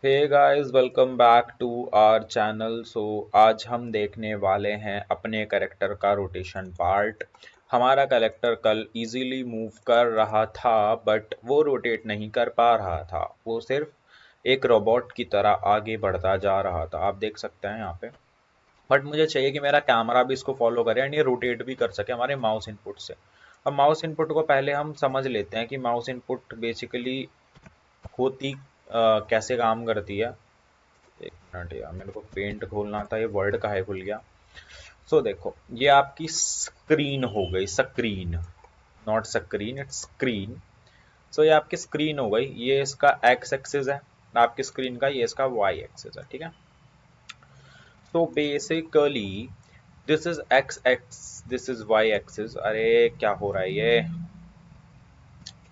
Hey guys, welcome back to our channel. आज हम देखने वाले हैं अपने कैरेक्टर का रोटेशन पार्ट। हमारा कैरेक्टर कल इजीली मूव कर रहा था, बट वो रोटेट नहीं कर पा रहा था। वो सिर्फ एक रोबोट की तरह आगे बढ़ता जा रहा था, आप देख सकते हैं यहाँ पे। बट मुझे चाहिए कि मेरा कैमरा भी इसको फॉलो करे एंड ये रोटेट भी कर सके हमारे माउस इनपुट से। अब माउस इनपुट को पहले हम समझ लेते हैं कि माउस इनपुट बेसिकली होती कैसे काम करती है। एक मिनट यार, मेरे को पेंट खोलना था, ये वर्ड काहे खुल गया। देखो, ये आपकी स्क्रीन हो गई, screen, not screen, it's screen. ये आपकी स्क्रीन हो गई, ये इसका एक्स एक्सिस है आपकी स्क्रीन का, ये इसका वाई एक्सिस है, ठीक है। Basically this is X X, this is Y axis. अरे क्या हो रहा है ये,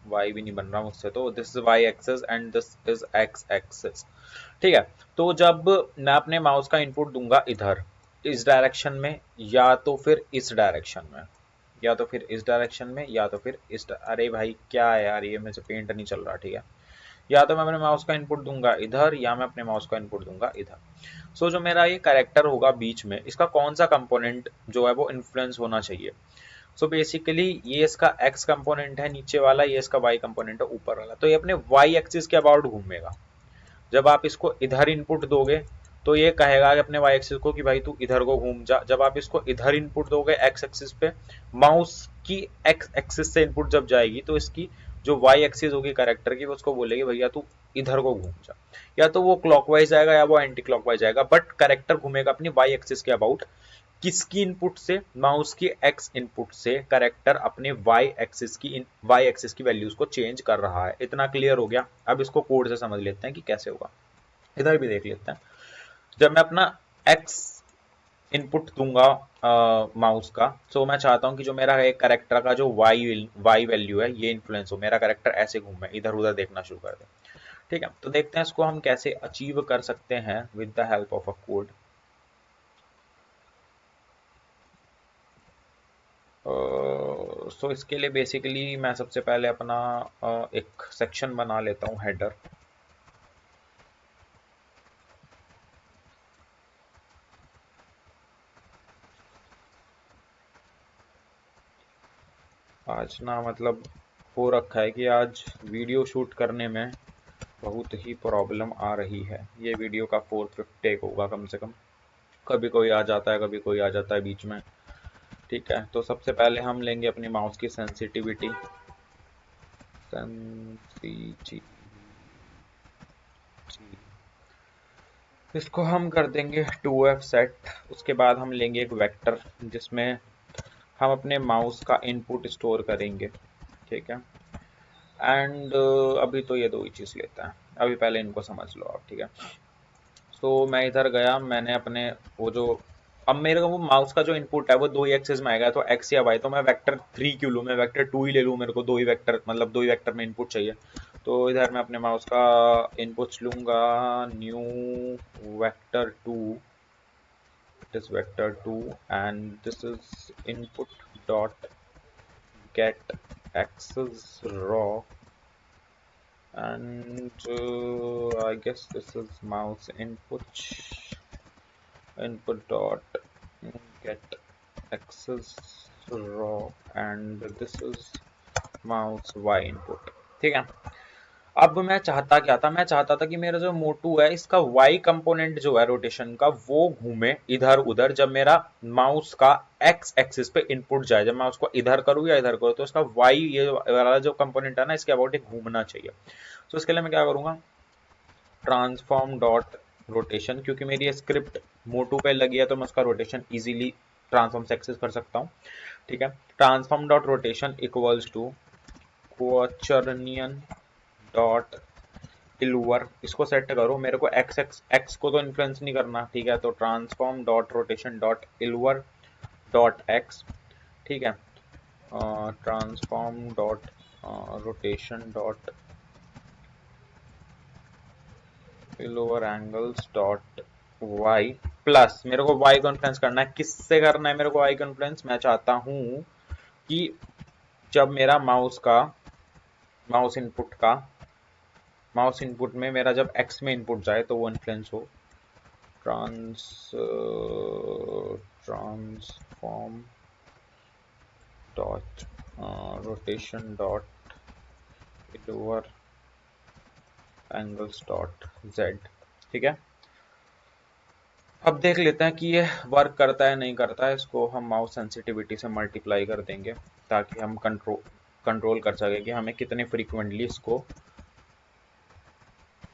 वाई भी नहीं बन रहा मुझसे। तो this is Y axis and this is X axis, ठीक है। तो जब मैं अपने माउस का इनपुट दूंगा इधर, इस डायरेक्शन में, या तो फिर इस डायरेक्शन में, या तो फिर इस डायरेक्शन में, या तो फिर अरे भाई क्या है यार, ये मेरे से पेंट नहीं चल रहा, ठीक है। या तो मैं अपने माउस का इनपुट दूंगा इधर, या मैं अपने माउस का इनपुट दूंगा इधर। जो मेरा ये कैरेक्टर होगा बीच में, इसका कौन सा कंपोनेंट जो है वो इन्फ्लुएंस होना चाहिए। बेसिकली ये इसका एक्स कंपोनेंट है नीचे वाला, ये इसका वाई कंपोनेंट है ऊपर वाला। तो ये अपने वाई एक्सिस के अबाउट घूमेगा। जब आप इसको इधर इनपुट दोगे तो ये कहेगा कि अपने वाई एक्सिस को कि भाई तू इधर को घूम जा। जब आप इसको इधर इनपुट दोगे एक्स एक्सिस पे, माउस की एक्स एक्सिस से इनपुट जब जाएगी तो इसकी जो वाई एक्सिस होगी कैरेक्टर की, वो उसको बोलेगी भैया तू इधर को घूम जा। या तो वो क्लॉकवाइज जाएगा या वो एंटी क्लॉकवाइज जाएगा, बट कैरेक्टर घूमेगा अपनी वाई एक्सिस के अबाउट। किसकी इनपुट से, माउस की एक्स इनपुट से कैरेक्टर अपने वाई एक्सिस की वैल्यूज को चेंज कर रहा है। इतना क्लियर हो गया। अब इसको कोड से समझ लेते हैं कि कैसे होगा। इधर भी देख लेते हैं। जब मैं अपना एक्स इनपुट दूंगा माउस का, मैं चाहता हूं कि जो मेरा एक कैरेक्टर का जो वाई वैल्यू है ये इन्फ्लुएंस हो, मेरा कैरेक्टर ऐसे घूमे, इधर उधर देखना शुरू कर दे। ठीक है, तो देखते हैं इसको हम कैसे अचीव कर सकते हैं with the help of a code. इसके लिए बेसिकली मैं सबसे पहले अपना एक सेक्शन बना लेता हूँ, हेडर। आज ना मतलब हो रखा है कि आज वीडियो शूट करने में बहुत ही प्रॉब्लम आ रही है। ये वीडियो का फोर्थ फिफ्थ टेक होगा कम से कम। कभी कोई आ जाता है, कभी कोई आ जाता है बीच में। ठीक है, तो सबसे पहले हम लेंगे अपनी माउस की सेंसिटिविटी। सेंसिटिविटी, इसको हम कर देंगे 2f सेट। उसके बाद हम लेंगे एक वेक्टर जिसमें हम अपने माउस का इनपुट स्टोर करेंगे, ठीक है। एंड अभी तो ये दो ही चीज़ लेता है, अभी पहले इनको समझ लो आप, ठीक है। मैं इधर गया, मैंने अपने वो जो, अब मेरे को वो माउस का जो इनपुट है वो दो ही एक्सिस में आएगा, तो एक्स या वाई। तो मैं वेक्टर 3 क्यों लूँ, मैं वेक्टर 2 ही ले लूँ, मेरे को दो ही वेक्टर, मतलब दो ही वेक्टर में इनपुट चाहिए। तो इधर मैं अपने माउस का इनपुट्स लूँगा, new vector 2, it is vector 2, and this is input dot get axis raw, and I guess this is mouse input dot get axis raw, and this is mouse y input, ठीक है। अब मैं चाहता क्या था, मैं चाहता था कि मेरा जो मोटू है इसका वाई कंपोनेंट जो है रोटेशन का, वो घूमे इधर उधर जब मेरा माउस का एक्स एक्सिस पे इनपुट जाए। जब मैं उसको इधर करूँ या इधर करूँ तो इसका वाई, ये वाला जो कंपोनेंट है ना, इसके अबाउट एक घूमना चाहिए। इसके लिए मैं क्या करूंगा, ट्रांसफॉर्म डॉट रोटेशन, क्योंकि मेरी ये स्क्रिप्ट मोटू पे लगी है तो मैं उसका रोटेशन इजीली ट्रांसफॉर्म से एक्सेस कर सकता हूँ, ठीक है। Transform dot rotation equals to quaternion dot Euler. इसको सेट करो, मेरे को एक्स एक्स एक्स को तो इन्फ्लुएंस नहीं करना, ठीक है। तो transform dot rotation dot Euler dot X, ठीक है। Transform dot rotation dot Euler angles dot Y, plus मेरे को वाई को इन्फ्लुएंस करना है। किससे करना है मेरे को वाई को इन्फ्लुएंस, मैं चाहता हूं कि जब मेरा माउस इनपुट का माउस इनपुट में मेरा जब एक्स में इनपुट जाए तो वो इन्फ्लुएंस हो। Transform dot rotation dot lower angles dot Z. ठीक है, अब देख लेते हैं कि ये वर्क करता है नहीं करता है। इसको हम माउस सेंसिटिविटी से मल्टीप्लाई कर देंगे ताकि हम कंट्रोल कर सके कि हमें कितने फ्रीक्वेंटली इसको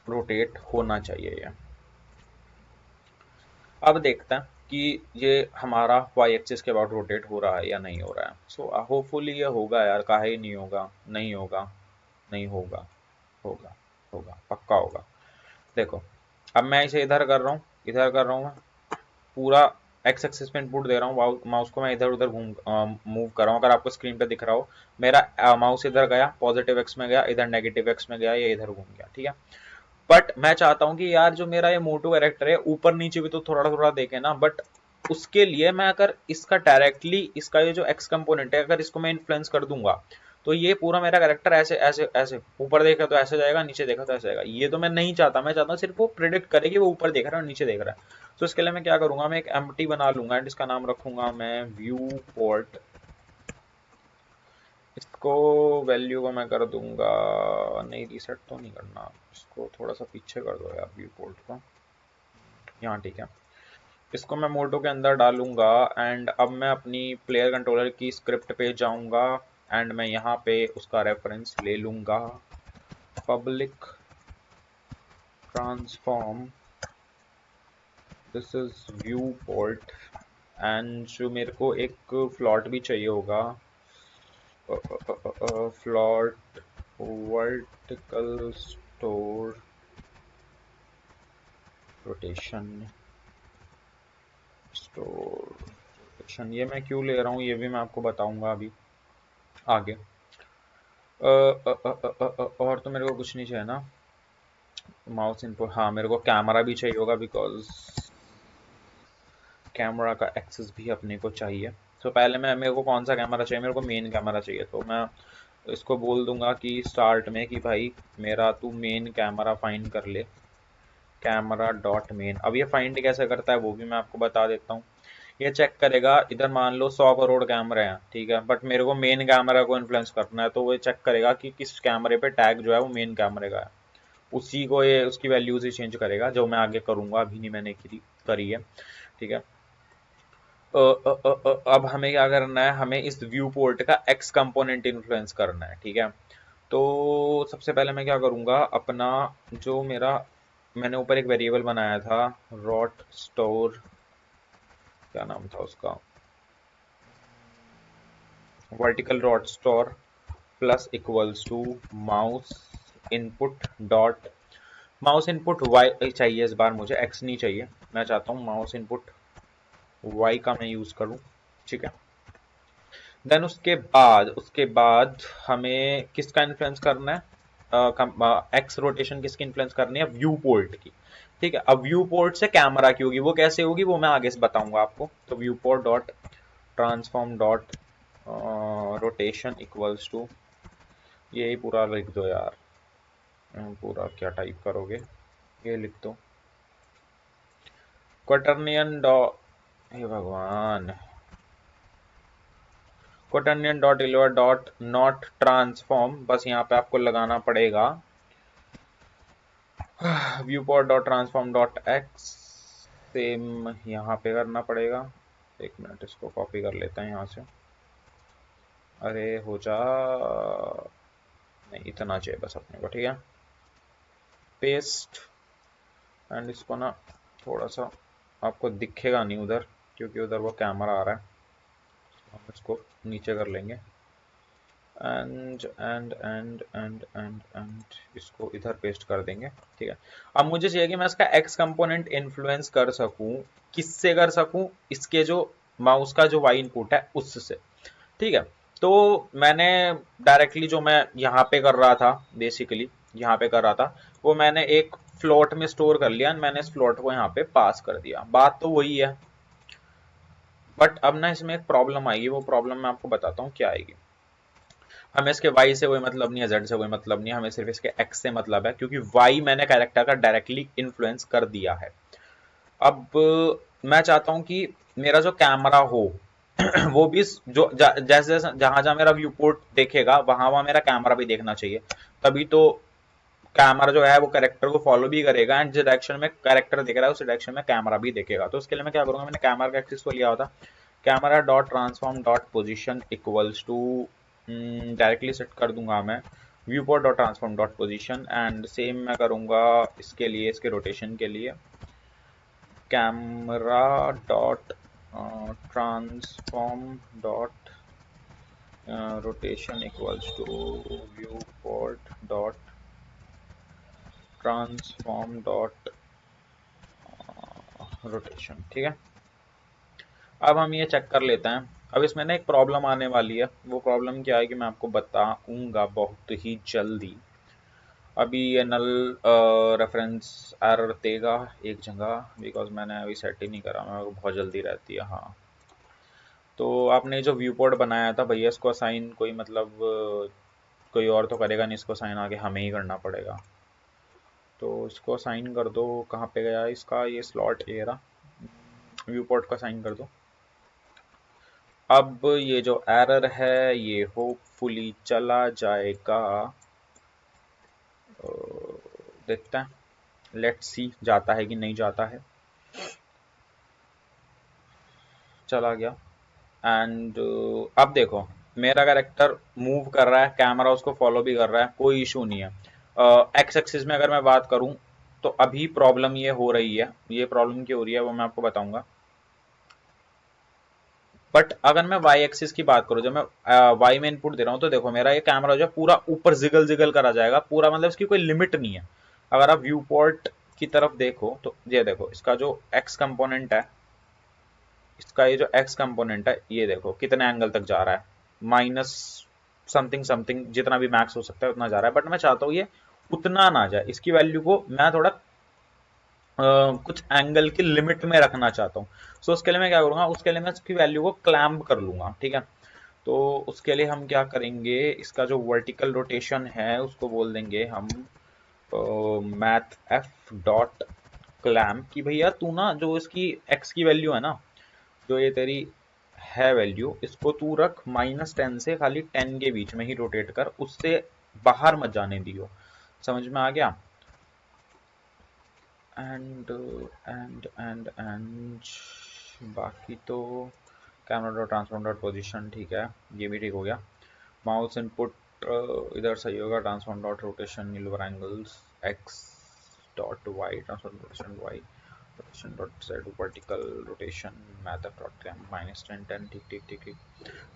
रोटेट होना चाहिए ये। अब देखते हैं कि ये हमारा वाई एक्सिस के अबाउट रोटेट हो रहा है या नहीं हो रहा है। सो होपफुली ये होगा यार, काहे ही नहीं होगा, नहीं होगा, नहीं होगा, होगा, होगा, पक्का होगा। देखो, अब मैं इसे इधर कर रहा हूँ, इधर कर रहा हूँ, मैं पूरा एक्स एक्सिस पे इनपुट दे रहा हूँ, माउस को मैं इधर उधर मूव कर रहा हूँ। अगर आपको स्क्रीन पे दिख रहा हो, मेरा माउस इधर गया, पॉजिटिव एक्स में गया, इधर नेगेटिव एक्स में गया, ये इधर घूम गया। ठीक है, बट मैं चाहता हूँ कि यार जो मेरा ये मोटो कैरेक्टर है ऊपर नीचे भी तो थोड़ा थोड़ा देखे ना। बट उसके लिए मैं अगर इसका डायरेक्टली इसका ये जो एक्स कंपोनेंट है अगर इसको मैं इन्फ्लुएंस कर दूंगा तो ये पूरा मेरा कैरेक्टर ऐसे ऐसे ऐसे ऊपर देखा तो ऐसे जाएगा, नीचे देखा तो ऐसे जाएगा। ये तो मैं नहीं चाहता, मैं चाहता हूँ सिर्फ वो प्रिडिक्ट करे कि वो ऊपर देख रहा है और नीचे देख रहा है। तो इसके लिए मैं क्या करूंगा, मैं एक एम्प्टी बना लूंगा एंड इसका नाम रखूंगा मैं व्यू पोर्ट। इसको वैल्यू को मैं कर दूंगा, नहीं रीसेट तो नहीं करना, इसको थोड़ा सा पीछे कर दो यार व्यू पोर्ट को, यहाँ ठीक है। इसको मैं मोटो के अंदर डालूंगा एंड अब मैं अपनी प्लेयर कंट्रोलर की स्क्रिप्ट पे जाऊंगा एंड मैं यहाँ पे उसका रेफरेंस ले लूंगा, public transform this is view port. And जो मेरे को एक फ्लॉट भी चाहिए होगा, float vertical store rotation store rotation. ये मैं क्यों ले रहा हूँ ये भी मैं आपको बताऊंगा अभी आगे। और तो मेरे को कुछ नहीं चाहिए ना, माउस इनपुट, हाँ मेरे को कैमरा भी चाहिए होगा बिकॉज कैमरा का एक्सेस भी अपने को चाहिए। तो पहले मैं, मेरे को कौन सा कैमरा चाहिए, मेरे को मेन कैमरा चाहिए। तो मैं इसको बोल दूंगा कि स्टार्ट में कि भाई मेरा तू मेन कैमरा फाइंड कर ले, कैमरा डॉट मेन। अब ये फाइंड कैसे करता है वो भी मैं आपको बता देता हूँ। ये चेक करेगा, इधर मान लो 100 करोड़ कैमरे हैं, ठीक है, बट मेरे को मेन कैमरा को इन्फ्लुएंस करना है तो वो चेक करेगा कि किस कैमरे पे टैग जो है वो मेन कैमरे का है, उसी को ये उसकी वैल्यूज ही चेंज करेगा, जो मैं आगे करूंगा, अभी नहीं मैंने करी है। ठीक है, अब हमें क्या करना है, हमें इस व्यू पोर्ट का एक्स कंपोनेंट इन्फ्लुएंस करना है। ठीक है, तो सबसे पहले मैं क्या करूंगा, अपना जो मेरा मैंने ऊपर एक वेरिएबल बनाया था रॉट स्टोर, क्या नाम था उसका, vertical rot store plus equals to mouse input dot, mouse input Y चाहिए इस बार, मुझे एक्स नहीं चाहिए, मैं चाहता हूँ माउस इनपुट वाई का मैं यूज करूँ। ठीक है, देन उसके बाद हमें किसका इन्फ्लुएंस करना है, एक्स रोटेशन किसकी इन्फ्लुएंस करनी है, व्यू पोर्ट की। ठीक है, अब व्यू पोर्ट से कैमरा की होगी, वो कैसे होगी वो मैं आगे से बताऊंगा आपको। तो view port dot transform dot rotation equals to, ये पूरा लिख दो यार, पूरा क्या टाइप करोगे, ये लिख दो क्वाटर्नियन डॉट, हे भगवान, क्वाटर्नियन डॉट इलेवर डॉट नॉट ट्रांसफॉर्म, बस यहाँ पे आपको लगाना पड़ेगा view port dot transform dot x, same यहाँ पे करना पड़ेगा। एक मिनट, इसको कॉपी कर लेते हैं यहाँ से, अरे हो जा, नहीं इतना चाहिए बस अपने को। ठीक है, पेस्ट एंड इसको ना थोड़ा सा आपको दिखेगा नहीं उधर क्योंकि उधर वो कैमरा आ रहा है, हम इसको नीचे कर लेंगे एंड इसको इधर पेस्ट कर देंगे। ठीक है, अब मुझे चाहिए कि मैं इसका एक्स कंपोनेंट इन्फ्लुएंस कर सकूं, किससे कर सकूं, इसके जो माउस का जो वाई इनपुट है उससे। ठीक है, तो मैंने डायरेक्टली जो मैं यहाँ पे कर रहा था, बेसिकली यहाँ पे कर रहा था, वो मैंने एक फ्लोट में स्टोर कर लिया, मैंने इस फ्लोट को यहाँ पे पास कर दिया, बात तो वही है। बट अब ना इसमें एक प्रॉब्लम आएगी, वो प्रॉब्लम मैं आपको बताता हूँ क्या आएगी। हमें इसके y से कोई मतलब नहीं है, z से कोई मतलब नहीं है, हमें सिर्फ इसके x से मतलब है, क्योंकि y मैंने कैरेक्टर का डायरेक्टली इन्फ्लुएंस कर दिया है। अब मैं चाहता हूं कि मेरा जो कैमरा हो वो भी जैसे जैसे जहां जहां मेरा व्यू पोर्ट देखेगा वहां वहां मेरा कैमरा भी देखना चाहिए, तभी तो कैमरा जो है वो कैरेक्टर को फॉलो भी करेगा, एंड जिस डायरेक्शन में कैरेक्टर दिख रहा है उस डायरेक्शन में कैमरा भी देखेगा। तो उसके लिए मैं क्या करूंगा, मैंने कैमरा का एक्सिस को लिया होता, camera dot transform dot position equals to, directly set कर दूंगा मैं view port dot transform dot position, and same मैं करूंगा इसके लिए, इसके रोटेशन के लिए camera dot transform dot rotation equals to view port dot transform dot rotation. ठीक है, अब हम ये चेक कर लेते हैं। अब इसमें ना एक प्रॉब्लम आने वाली है, वो प्रॉब्लम क्या है कि मैं आपको बताऊंगा बहुत ही जल्दी। अभी ये नल रेफरेंस एरर देगा एक जगह, बिकॉज मैंने अभी सेट ही नहीं करा, मेरे को बहुत जल्दी रहती है। हाँ, तो आपने जो व्यू पोर्ट बनाया था भैया, इसको असाइन कोई मतलब कोई और तो करेगा नहीं, इसको असाइन आगे हमें ही करना पड़ेगा। तो इसको असाइन कर दो, कहाँ पे गया इसका ये स्लॉट, ये रहा, व्यू पोर्ट को असाइन कर दो। अब ये जो एरर है ये होपफुली चला जाएगा, देखते हैं, लेट्स सी जाता है कि नहीं जाता है। चला गया, एंड अब देखो मेरा कैरेक्टर मूव कर रहा है, कैमरा उसको फॉलो भी कर रहा है, कोई इशू नहीं है। एक्स एक्सिस में अगर मैं बात करूं तो अभी प्रॉब्लम ये हो रही है, ये प्रॉब्लम क्यों हो रही है वो मैं आपको बताऊंगा। बट अगर मैं वाई एक्सिस की बात करूं, जब मैं वाई में इनपुट दे रहा हूं तो देखो मेरा ये कैमरा जो है पूरा ऊपर जिगल जिगल करा जाएगा पूरा, मतलब इसकी कोई लिमिट नहीं है। अगर आप व्यू पोर्ट की तरफ देखो तो ये देखो इसका जो एक्स कंपोनेंट है, इसका ये जो एक्स कंपोनेंट है ये देखो कितने एंगल तक जा रहा है, माइनस समथिंग समथिंग, जितना भी मैक्स हो सकता है उतना जा रहा है। बट मैं चाहता हूँ ये उतना ना जाए, इसकी वैल्यू को मैं थोड़ा कुछ एंगल की लिमिट में रखना चाहता हूँ। सो उसके लिए मैं क्या करूंगा, उसके लिए मैं इसकी वैल्यू को क्लैम्प कर लूंगा। ठीक है, तो उसके लिए हम क्या करेंगे, इसका जो वर्टिकल रोटेशन है उसको बोल देंगे हम मैथ एफ डॉट क्लैम्प, कि भैया तू ना जो इसकी एक्स की वैल्यू है ना, जो ये तेरी है वैल्यू, इसको तू रख -10 से खाली 10 के बीच में ही रोटेट कर, उससे बाहर मत जाने दियो। समझ में आ गया? एंड बाकी तो camera dot transform dot position ठीक है, ये भी ठीक हो गया। माउस इनपुट इधर सही होगा, transform dot rotation lower angles X dot Y, transform rotation Y, rotation dot Z vertical rotation method dot cam -10 10। ठीक ठीक ठीक ठीक,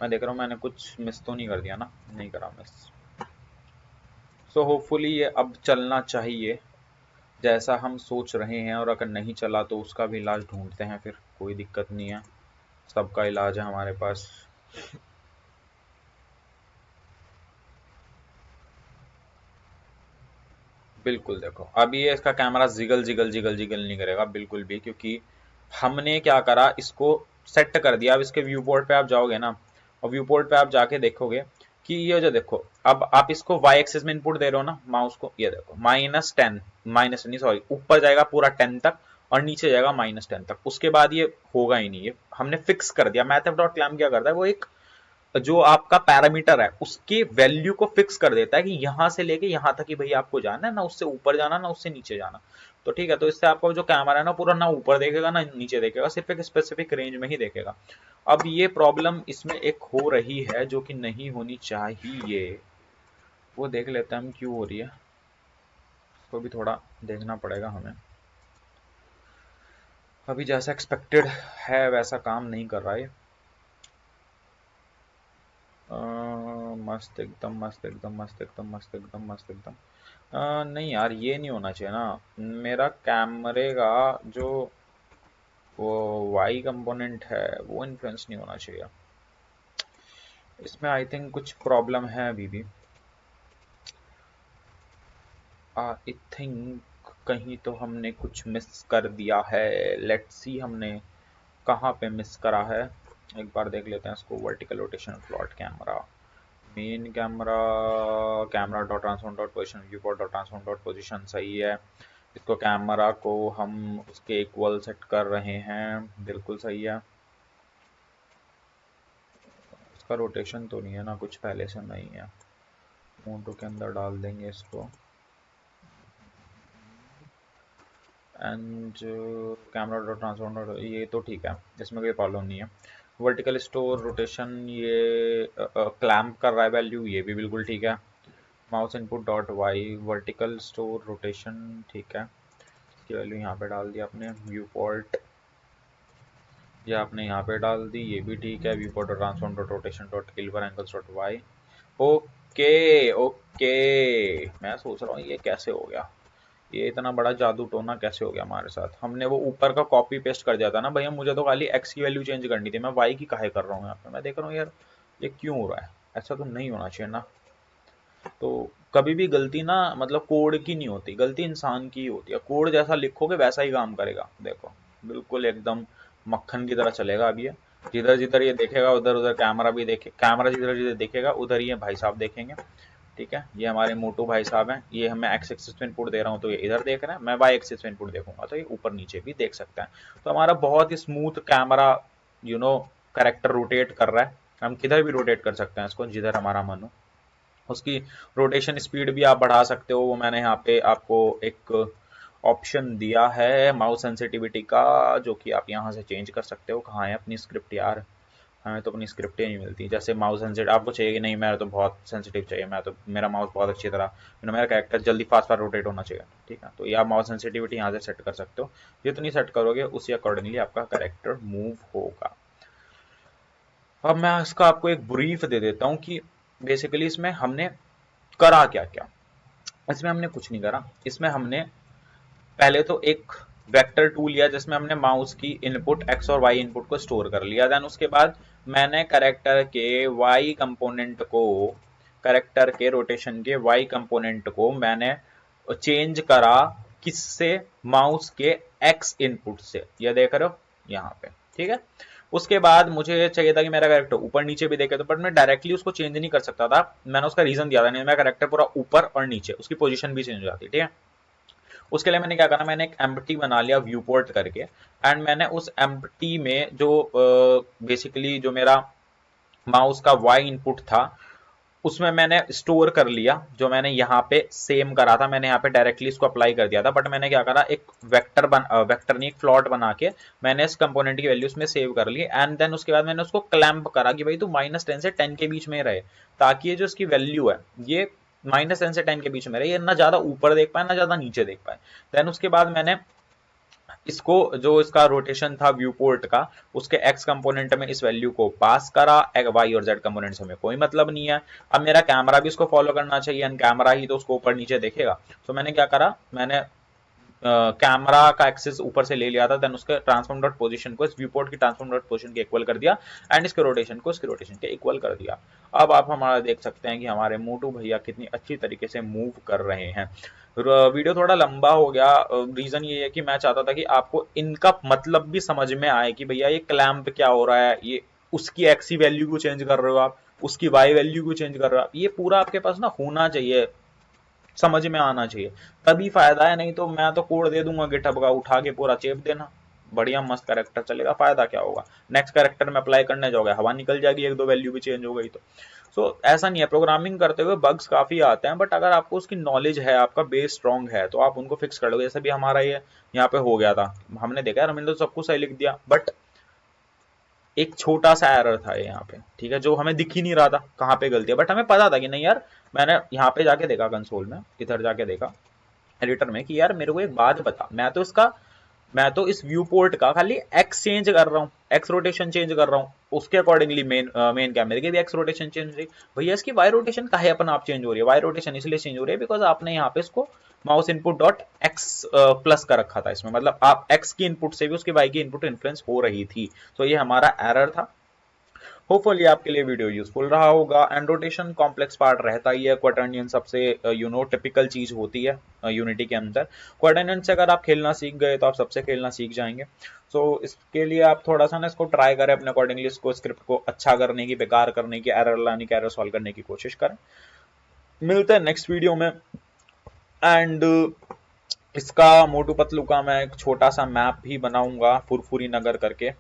मैं देख रहा हूँ मैंने कुछ मिस तो नहीं कर दिया ना, नहीं करा मिस। सो होपफुली ये अब चलना चाहिए जैसा हम सोच रहे हैं, और अगर नहीं चला तो उसका भी इलाज ढूंढते हैं, फिर कोई दिक्कत नहीं है, सबका इलाज है हमारे पास। बिल्कुल देखो अभी ये इसका camera jiggle jiggle jiggle jiggle नहीं करेगा बिल्कुल भी, क्योंकि हमने क्या करा, इसको सेट कर दिया। अब इसके व्यू पोर्ट पे आप जाओगे ना, और व्यू पोर्ट पे आप जाके देखोगे कि ये जो देखो, अब आप इसको वाई एक्सिस में इनपुट दे रहे हो ना माउस को, ये देखो -10, माइनस नहीं सॉरी, ऊपर जाएगा पूरा 10 तक और नीचे जाएगा -10 तक, उसके बाद ये होगा ही नहीं, ये हमने फिक्स कर दिया। मैथड डॉट क्लैम क्या करता है, वो एक जो आपका पैरामीटर है उसके वैल्यू को फिक्स कर देता है कि यहां से लेके यहां तक ही भैया आपको जाना है, ना उससे ऊपर जाना ना उससे नीचे जाना। तो ठीक है, तो इससे आपका जो कैमरा है ना पूरा ना ऊपर देखेगा ना नीचे देखेगा, सिर्फ एक स्पेसिफिक रेंज में ही देखेगा। अब ये प्रॉब्लम इसमें एक हो रही है जो कि नहीं होनी चाहिए, वो देख लेते हैं हम क्यों हो रही है, उसको भी थोड़ा देखना पड़ेगा हमें। अभी जैसा एक्सपेक्टेड है वैसा काम नहीं कर रहा है। मस्त एकदम, मस्त एकदम, मस्त एकदम, मस्त एकदम, मस्त एकदम। नहीं यार ये नहीं होना चाहिए ना, मेरा कैमरे का जो वो वाई कंपोनेंट है वो इन्फ्लुएंस नहीं होना चाहिए इसमें। आई थिंक कुछ प्रॉब्लम है अभी भी, आई थिंक कहीं तो हमने कुछ मिस कर दिया है। लेट्स सी हमने कहाँ पे मिस करा है, एक बार देख लेते हैं इसको। Vertical rotation plot camera main camera, camera dot transform dot position, view port dot transform dot position सही है। इसको कैमरा को हम उसके इक्वल सेट कर रहे हैं, बिल्कुल सही है। इसका रोटेशन तो नहीं है ना, कुछ पहले से नहीं है, मोटो के अंदर डाल देंगे इसको। And camera dot transform dot, ये तो ठीक है, इसमें कोई प्रॉब्लम नहीं है। वर्टिकल स्टोर रोटेशन, ये क्लैम्प कर रहा है वैल्यू, ये भी बिल्कुल ठीक है। Mouse input dot Y, vertical store rotation, ठीक है, इसकी वैल्यू यहाँ पे डाल दी आपने। व्यू पोर्ट ये आपने यहाँ पे डाल दी, ये भी ठीक है। View port dot transform dot rotation dot Euler angles dot Y, okay okay. मैं सोच रहा हूँ ये कैसे हो गया, ये इतना बड़ा जादू टोना कैसे हो गया हमारे साथ। हमने वो ऊपर का कॉपी पेस्ट कर दिया था ना भैया, मुझे तो खाली एक्स की वैल्यू चेंज करनी थी, मैं वाई की काहे कर रहा हूँ यहाँ पे। मैं देख रहा हूँ यार ये क्यों हो रहा है, ऐसा तो नहीं होना चाहिए ना। तो कभी भी गलती ना मतलब कोड की नहीं होती, गलती इंसान की ही होती है। कोड जैसा लिखोगे वैसा ही काम करेगा, देखो बिल्कुल एकदम मक्खन की तरह चलेगा। अब ये जिधर जिधर ये देखेगा उधर उधर कैमरा भी देखे, कैमरा जिधर जिधर देखेगा उधर ये भाई साहब देखेंगे। ठीक है, ये हमारे मोटू भाई साहब हैं, ये मैं एक्स एक्सिस में इनपुट दे रहा हूँ तो ये इधर देख रहे हैं, मैं वाई एक्सिस में इनपुट देखूंगा तो ये ऊपर नीचे भी देख सकते हैं। तो हमारा बहुत ही स्मूथ कैमरा करेक्टर रोटेट कर रहा है। हम किधर भी रोटेट कर सकते हैं इसको, जिधर हमारा मन हो। उसकी रोटेशन स्पीड भी आप बढ़ा सकते हो, वो मैंने यहाँ पे आपको एक ऑप्शन दिया है माउस सेंसिटिविटी का, जो कि आप यहाँ से चेंज कर सकते हो। कहाँ है अपनी स्क्रिप्ट यार, हमें तो अपनी स्क्रिप्ट ही नहीं मिलती। जैसे माउस सेंसिटिव आपको चाहिए कि नहीं, मेरा तो बहुत सेंसिटिव चाहिए, मैं तो मेरा माउस बहुत अच्छी तरह मेरा कैरेक्टर जल्दी फास्ट फास्ट रोटेट होना चाहिए, ठीक है, तो ये आप माउस सेंसिटिविटी यहाँ से सेट कर सकते हो। जितनी सेट करोगे उसी अकॉर्डिंगली आपका कैरेक्टर मूव होगा। अब मैं इसका आपको एक ब्रीफ दे देता हूँ कि बेसिकली इसमें हमने करा क्या क्या। इसमें हमने कुछ नहीं करा, इसमें हमने पहले तो एक वेक्टर टूल लिया जिसमें हमने माउस की इनपुट एक्स और वाई इनपुट को स्टोर कर लिया। देन उसके बाद मैंने करेक्टर के वाई कंपोनेंट को, करेक्टर के रोटेशन के वाई कंपोनेंट को मैंने चेंज करा, किससे, माउस के एक्स इनपुट से, ये देख रहे हो यहाँ पे, ठीक है। उसके बाद मुझे चाहिए था कि मेरा कैरेक्टर ऊपर नीचे भी देखे, तो बट मैं डायरेक्टली उसको चेंज नहीं कर सकता था, मैंने उसका रीजन दिया था, नहीं मेरा कैरेक्टर पूरा ऊपर और नीचे उसकी पोजीशन भी चेंज हो जाती, ठीक है। उसके लिए मैंने क्या करा, मैंने एक एम्प्टी बना लिया व्यू पोर्ट करके, एंड मैंने उस एम्प्टी में जो बेसिकली जो मेरा माउस का वाई इनपुट था उसमें मैंने स्टोर कर लिया, जो मैंने यहाँ पे सेम करा था, मैंने यहाँ पे डायरेक्टली इसको अप्लाई कर दिया था। बट मैंने क्या करा, एक वेक्टर नहीं, एक फ्लॉट बना के मैंने इस कंपोनेंट की वैल्यू उसमें सेव कर ली, एंड देन उसके बाद मैंने उसको क्लैंप करा कि भाई तू -10 से 10 के बीच में रहे, ताकि ये जो इसकी वैल्यू है ये -10 से 10 के बीच में रहे, ये ना ज्यादा ऊपर देख पाए ना ज्यादा नीचे देख पाए। देन उसके बाद मैंने इसको, जो इसका रोटेशन था व्यू पोर्ट का, उसके एक्स कंपोनेंट में इस वैल्यू को पास करा, वाई और जेड कंपोनेंट से हमें कोई मतलब नहीं है। अब मेरा कैमरा भी इसको फॉलो करना चाहिए, एंड कैमरा ही तो उसको ऊपर नीचे देखेगा। तो मैंने क्या करा, मैंने कैमरा का एक्सिस ऊपर से ले लिया था, देन उसके ट्रांसफॉर्म डॉट पोजीशन को इस व्यू पोर्ट की ट्रांसफॉर्म डॉट पोजीशन के इक्वल कर दिया, एंड इसके रोटेशन को इसके रोटेशन के इक्वल कर दिया। अब आप हमारा देख सकते हैं कि हमारे मोटू भैया कितनी अच्छी तरीके से मूव कर रहे हैं। वीडियो थोड़ा लंबा हो गया, रीजन ये है कि मैं चाहता था कि आपको इनका मतलब भी समझ में आए कि भैया ये क्लैंप क्या हो रहा है, ये उसकी एक्स वैल्यू को चेंज कर रहे हो आप, उसकी वाई वैल्यू को चेंज कर रहे हो आप, ये पूरा आपके पास ना होना चाहिए, समझ में आना चाहिए, तभी फायदा है। नहीं तो मैं तो कोड दे दूंगा गिटहब का, उठा के पूरा चेप देना, बढ़िया मस्त कैरेक्टर चलेगा, फायदा क्या होगा। नेक्स्ट कैरेक्टर में अप्लाई करने जाओगे हवा निकल जाएगी, एक दो वैल्यू भी चेंज हो गई तो। सो ऐसा नहीं है, प्रोग्रामिंग करते हुए बग्स काफी आते हैं, बट अगर आपको उसकी नॉलेज है, आपका बेस स्ट्रांग है, तो आप उनको फिक्स कर लोगे। जैसे भी हमारा ये यहाँ पे हो गया था, हमने देखा यार हमने तो सब कुछ सही लिख दिया, बट एक छोटा सा एरर था ये यहाँ पे, ठीक है, जो हमें दिख ही नहीं रहा था कहाँ पे गलती है, बट हमें पता था कि नहीं यार, मैंने यहाँ पे जाके देखा कंसोल में, इधर जाके देखा एडिटर में कि यार मेरे को एक बात बता, मैं तो इस व्यू पोर्ट का खाली एक्स चेंज कर रहा हूँ, एक्स रोटेशन चेंज कर रहा हूँ, उसके अकॉर्डिंगली मेन कैमरे की भी एक्स रोटेशन चेंज हो रही है। भैया इसकी वाई रोटेशन काहे अपन आप चेंज हो रही है, वाई रोटेशन इसलिए चेंज हो रही है बिकॉज आपने यहाँ पे इसको mouse input dot x plus का रखा था इसमें, मतलब आप एक्स की इनपुट से भी उसकी वाई की इनपुट इन्फ्लुएंस हो रही थी, तो ये हमारा एरर था। होपफुली आपके लिए वीडियो यूजफुल रहा होगा। एंड रोटेशन कॉम्प्लेक्स पार्ट रहता ही है, क्वाटर्नियन सबसे टिपिकल चीज होती है यूनिटी के अंदर। क्वाटर्नियन से अगर आप खेलना सीख गए तो आप सबसे खेलना सीख जाएंगे। सो इसके लिए आप थोड़ा सा ना इसको ट्राई करें अपने अकॉर्डिंगली, इसको स्क्रिप्ट को अच्छा करने की, बेकार करने की, एरर लाने की, एरर सॉल्व करने की कोशिश करें। मिलते हैं नेक्स्ट वीडियो में। एंड इसका मोटू पतलू का मैं एक छोटा सा मैप भी बनाऊंगा फुरफुरी नगर करके,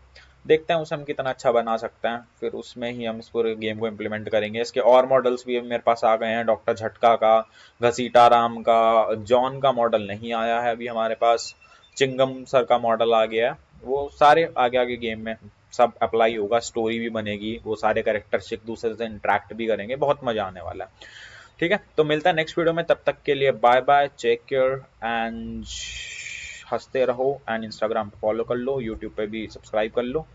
देखते हैं उसे हम कितना अच्छा बना सकते हैं, फिर उसमें ही हम इस पूरे गेम को इम्प्लीमेंट करेंगे। इसके और मॉडल्स भी मेरे पास आ गए हैं, डॉक्टर झटका का, घसीटा राम का, जॉन का मॉडल नहीं आया है अभी हमारे पास, चिंगम सर का मॉडल आ गया है। वो सारे आगे आगे गेम में सब अप्लाई होगा, स्टोरी भी बनेगी, वो सारे कैरेक्टर्स एक दूसरे से इंटरेक्ट भी करेंगे, बहुत मजा आने वाला है। ठीक है, तो मिलता है नेक्स्ट वीडियो में, तब तक के लिए bye bye, take care and हंसते रहो। एंड इंस्टाग्राम पे फॉलो कर लो, यूट्यूब पे भी सब्सक्राइब कर लो।